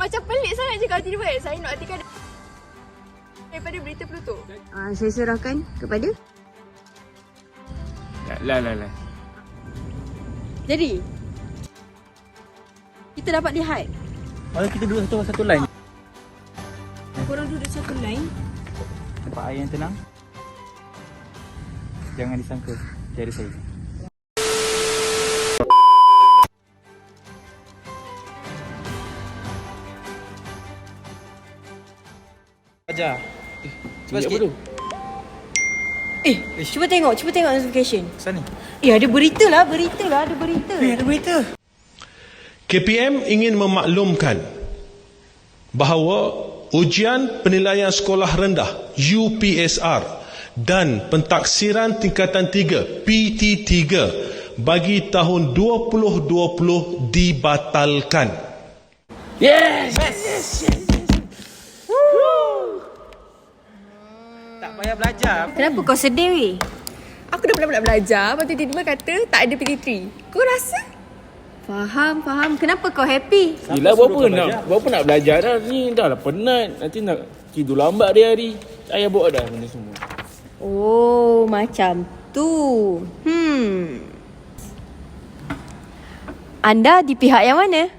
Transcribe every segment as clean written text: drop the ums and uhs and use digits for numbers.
macam pelik sangat je kalau tiba-tiba saya nak artikan daripada berita Pluto. Saya serahkan kepada. Lah. Jadi kita dapat lihat Kalau kita duduk satu line. korang duduk satu line. Tempat air yang tenang. Jangan disangka tiada saya. Ajar. Cepat sikit. Cuba tengok notification. Sana. Ada berita lah, ada berita. Ada berita. KPM ingin memaklumkan bahawa ujian penilaian sekolah rendah UPSR dan pentaksiran tingkatan 3 PT3 bagi tahun 2020 dibatalkan. Yes. Tak payah belajar. Kenapa kau sedih weh? Aku dah penat-penat belajar, lepas tu tiba-tiba kata tak ada PT3. Kau rasa? Faham. Kenapa kau happy? Yelah, berapa nak belajar dah ni. Dah lah penat. Nanti nak tidur lambat hari-hari. Saya buat dah benda semua. Oh, macam tu. Anda di pihak yang mana?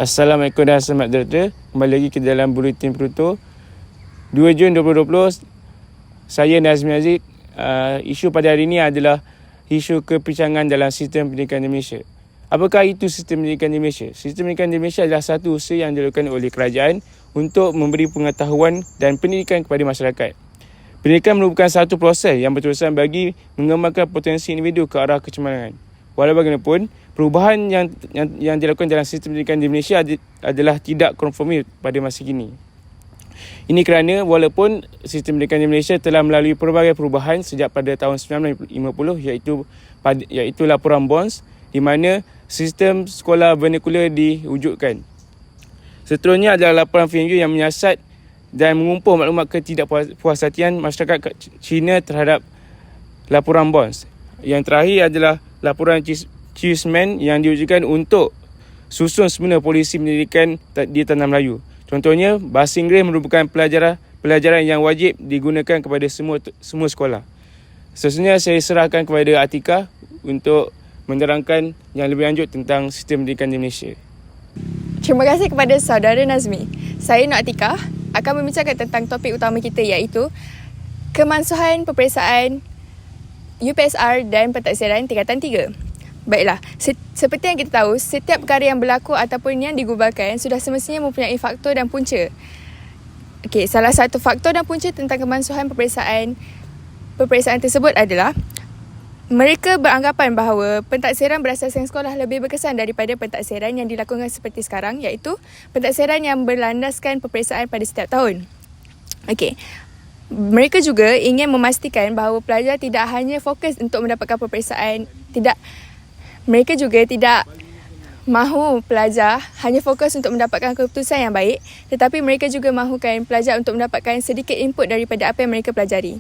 Assalamualaikum dan selamat datang. Kembali lagi ke dalam Bulletin Pluto 2 Jun 2020. Saya Nazmi Aziz. Isu pada hari ini adalah isu kepincangan dalam sistem pendidikan di Malaysia. Apakah itu sistem pendidikan di Malaysia? Sistem pendidikan di Malaysia adalah satu usaha yang dilakukan oleh kerajaan untuk memberi pengetahuan dan pendidikan kepada masyarakat. Pendidikan merupakan satu proses yang berterusan bagi mengembangkan potensi individu ke arah kecemerlangan. Walau bagaimanapun, perubahan yang dilakukan dalam sistem pendidikan di Malaysia adalah tidak konformit pada masa kini. Ini kerana walaupun sistem pendidikan di Malaysia telah melalui pelbagai perubahan sejak pada tahun 1950 iaitu laporan Bonds di mana sistem sekolah vernacular diwujudkan. Seterusnya adalah laporan Feng Yue yang menyiasat dan mengumpul maklumat ketidakpuashatian masyarakat Cina terhadap laporan Bonds. Yang terakhir adalah laporan Cheeseman yang diwujudkan untuk susun semula polisi pendidikan di Tanah Melayu. Contohnya, bahasa Inggeris merupakan pelajaran yang wajib digunakan kepada semua sekolah. Seterusnya saya serahkan kepada Atika untuk menerangkan yang lebih lanjut tentang sistem pendidikan di Malaysia. Terima kasih kepada saudara Nazmi. Saya Nur Atika akan membincangkan tentang topik utama kita iaitu kemansuhan peperiksaan UPSR dan pentaksiran tingkatan 3. Baiklah, seperti yang kita tahu, setiap perkara yang berlaku ataupun yang digubarkan sudah semestinya mempunyai faktor dan punca. Okey, salah satu faktor dan punca tentang kemansuhan peperiksaan tersebut adalah mereka beranggapan bahawa pentaksiran berasaskan sekolah lebih berkesan daripada pentaksiran yang dilakukan seperti sekarang, iaitu pentaksiran yang berlandaskan peperiksaan pada setiap tahun. Okey. Mereka juga ingin memastikan bahawa pelajar tidak hanya fokus untuk mendapatkan peperiksaan, mereka juga tidak mahu pelajar hanya fokus untuk mendapatkan keputusan yang baik, tetapi mereka juga mahukan pelajar untuk mendapatkan sedikit input daripada apa yang mereka pelajari.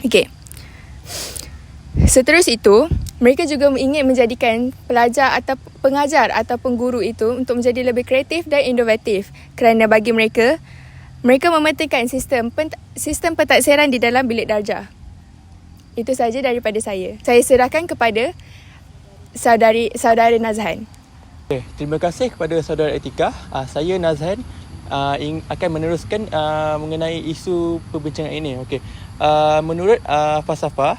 Okey. Seterus itu, mereka juga ingin menjadikan pelajar atau pengajar ataupun guru itu untuk menjadi lebih kreatif dan inovatif kerana bagi mereka mementingkan sistem pentaksiran di dalam bilik darjah. Itu sahaja daripada saya. Saya serahkan kepada saudara Nazhan. Okay, terima kasih kepada saudara Atika. Saya Nazhan akan meneruskan mengenai isu perbincangan ini. Okay. Menurut falsafah,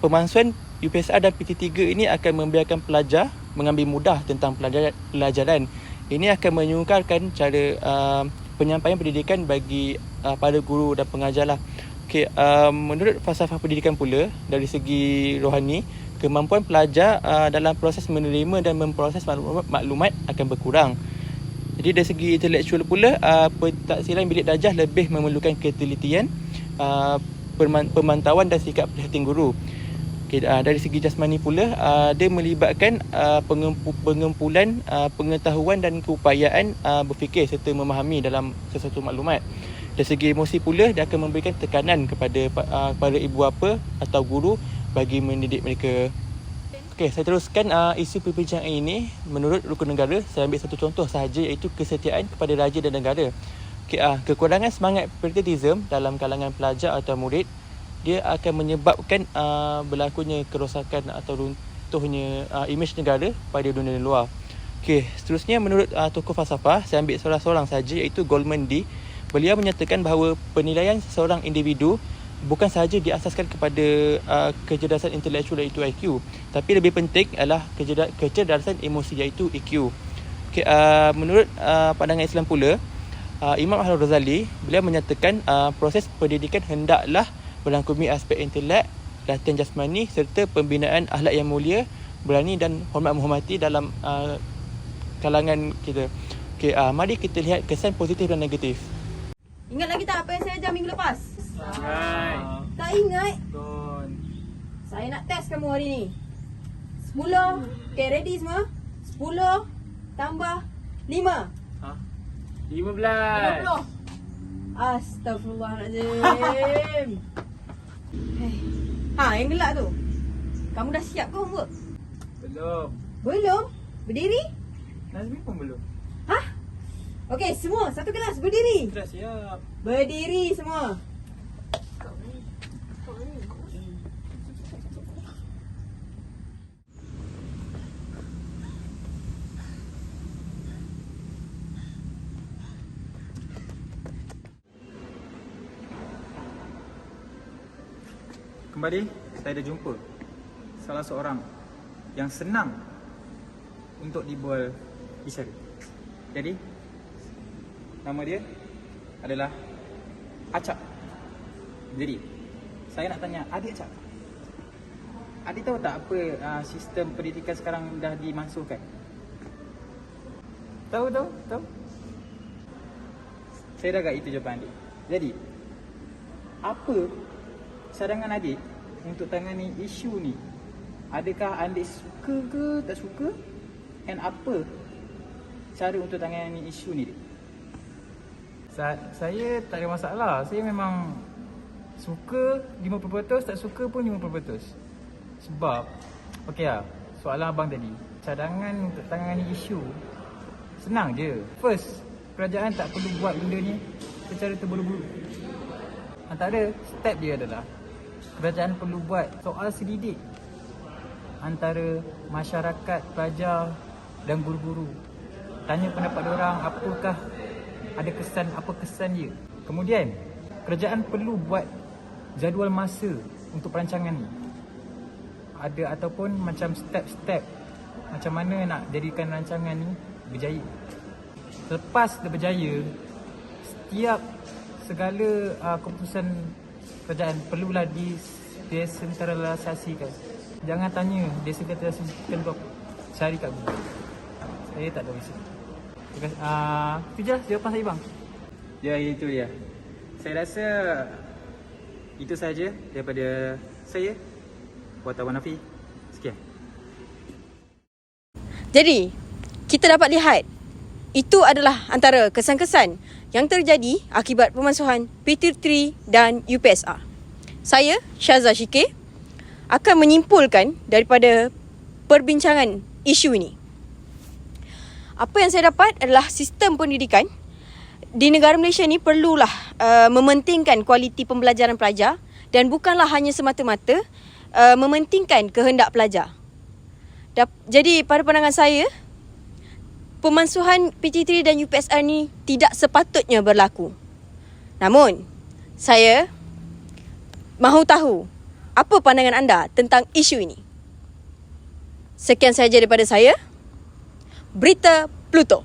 pemansuhan UPSR dan PT3 ini akan membiarkan pelajar mengambil mudah tentang pelajaran. Ini akan menyukarkan cara penyampaian pendidikan bagi para guru dan pengajarlah. Okay, menurut falsafah pendidikan pula, dari segi rohani, kemampuan pelajar dalam proses menerima dan memproses maklumat akan berkurang. Jadi dari segi intelektual pula, pentaksiran bilik darjah lebih memerlukan ketelitian, pemantauan dan sikap prihatin guru. Okay, dari segi jasmani pula, dia melibatkan pengumpulan pengetahuan dan keupayaan berfikir serta memahami dalam sesuatu maklumat. Dari segi emosi pula, dia akan memberikan tekanan kepada ibu bapa atau guru bagi mendidik mereka. Okey, saya teruskan isu perbincangan ini. Menurut rukun negara, saya ambil satu contoh sahaja, iaitu kesetiaan kepada raja dan negara. Okey, kekurangan semangat patriotism dalam kalangan pelajar atau murid, dia akan menyebabkan berlakunya kerosakan atau runtuhnya imej negara pada dunia luar. Okey, seterusnya menurut tokoh falsafah, saya ambil seorang saja, iaitu Goldman D. Beliau menyatakan bahawa penilaian seseorang individu bukan sahaja diasaskan kepada kecerdasan intelektual iaitu IQ, tapi lebih penting adalah kecerdasan emosi iaitu EQ. Okay, menurut pandangan Islam pula, Imam Al-Ghazali, beliau menyatakan proses pendidikan hendaklah merangkumi aspek intelek, latihan jasmani serta pembinaan akhlak yang mulia, berani dan hormat menghormati dalam kalangan kita. Okay, mari kita lihat kesan positif dan negatif. Ingat lagi tak apa yang saya ajar minggu lepas? Hai. Tak ingat? Don. Saya nak test kamu hari ni. 10. Okay, ready semua? 10 tambah 5. 15. 50. Astaghfirullahaladzim. Yang gelak tu. Kamu dah siap ke homework? Belum. Belum? Berdiri? Nazmi pun belum. Okey, semua satu kelas berdiri. Dah siap. Berdiri semua. Kembali, saya dah jumpa salah seorang yang senang untuk dibual bicara. Jadi, nama dia adalah Acap. Jadi, saya nak tanya adik Acap. Adik tahu tak apa sistem pendidikan sekarang dah dimansuhkan? Tahu? Saya dah agak itu jawapan adik. Jadi, apa cadangan adik untuk tangani isu ni? Adakah adik suka ke tak suka? And apa cara untuk tangani isu ni? Saya tak ada masalah. Saya memang suka 50%, tak suka pun 50%. Sebab, okey lah, soalan abang tadi, cadangan untuk tangani isu senang je. First, kerajaan tak perlu buat benda ni secara terburu-buru. Antara step dia adalah kerajaan perlu buat soal selidik antara masyarakat, pelajar dan guru-guru. Tanya pendapat diorang, apakah ada kesan, apa kesan dia. Kemudian, kerajaan perlu buat jadual masa untuk perancangan ni. Ada ataupun macam step-step macam mana nak jadikan rancangan ni berjaya. Selepas dia berjaya, setiap segala keputusan kerajaan perlulah desentralisasikan. Jangan tanya desentralisasikan tu apa. Cari kat Google. Saya tak ada risau. Itu je lah jawapan saya bang. Ya, itu dia. Saya rasa itu sahaja daripada saya. Wartawan Nafi. Sekian. Jadi, kita dapat lihat itu adalah antara kesan-kesan yang terjadi akibat pemansuhan PT3 dan UPSR. Saya, Syazah Syikir, akan menyimpulkan daripada perbincangan isu ini. Apa yang saya dapat adalah sistem pendidikan di negara Malaysia ni perlulah mementingkan kualiti pembelajaran pelajar dan bukanlah hanya semata-mata mementingkan kehendak pelajar. Jadi pada pandangan saya, pemansuhan PT3 dan UPSR ni tidak sepatutnya berlaku. Namun, saya mahu tahu apa pandangan anda tentang isu ini. Sekian sahaja daripada saya. Berita Pluto.